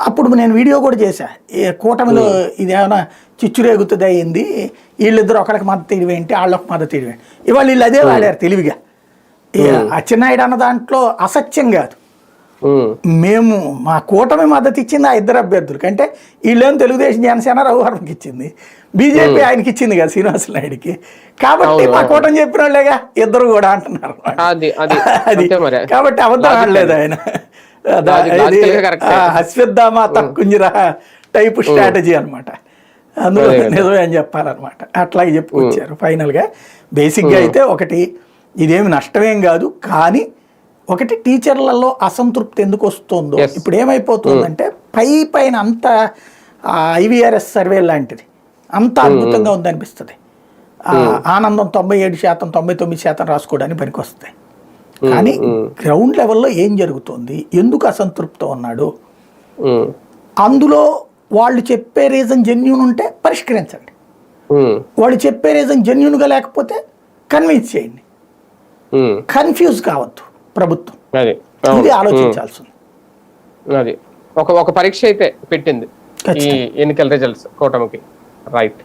అప్పుడు నేను వీడియో కూడా చేశా, కూటమిలో ఇదేమైనా చిచ్చురేగుతుంది అయింది, వీళ్ళిద్దరు ఒకరికి మద్దతు ఇవ్వేంటి, వాళ్ళొక మద్దతు ఇవ్వేంటి. ఇవాళ వీళ్ళు అదే వాడారు తెలివిగా. అచ్చెన్నాయుడు అన్న దాంట్లో అసత్యం కాదు, మేము మా కూటమి మద్దతు ఇచ్చింది ఆ ఇద్దరు అభ్యర్థులకి. అంటే వీళ్ళేమో తెలుగుదేశం జనసేన రఘువరమకి ఇచ్చింది, బీజేపీ ఆయనకి ఇచ్చింది కదా శ్రీనివాస నాయుడికి. కాబట్టి మా కూటమి చెప్పిన వాళ్ళేగా ఇద్దరు కూడా అంటున్నారు. అది కాబట్టి అబద్ధం ఆడలేదు ఆయన. అశ్వత్థామ తక్కుంజిరా టైపు స్ట్రాటజీ అనమాట. అందులో నిజమే అని చెప్పాలన్నమాట. అట్లాగే చెప్పుకొచ్చారు ఫైనల్గా. బేసిక్గా అయితే ఒకటి, ఇదేమి నష్టమేం కాదు, కానీ ఒకటి టీచర్లలో అసంతృప్తి ఎందుకు వస్తుందో. ఇప్పుడు ఏమైపోతుందంటే పైన అంత IVRS సర్వే లాంటిది అంత అద్భుతంగా ఉందనిపిస్తుంది. ఆనందం 97%, 99% రాసుకోవడానికి పనికొస్తాయి. కానీ గ్రౌండ్ లెవెల్లో ఏం జరుగుతుంది, ఎందుకు అసంతృప్తి ఉన్నాడు, అందులో వాళ్ళు చెప్పే రీజన్ జెన్యూన్ ఉంటే పరిష్కరించండి, వాళ్ళు చెప్పే రీజన్ జెన్యూన్గా లేకపోతే కన్విన్స్ చేయండి. కన్ఫ్యూజ్ కావద్దు ప్రభుత్వం, ఇది ఆలోచించాల్సింది. అది ఒక పరీక్ష అయితే పెట్టింది ఈ ఎన్నికల రిజల్ట్స్ కూటమికి. రైట్.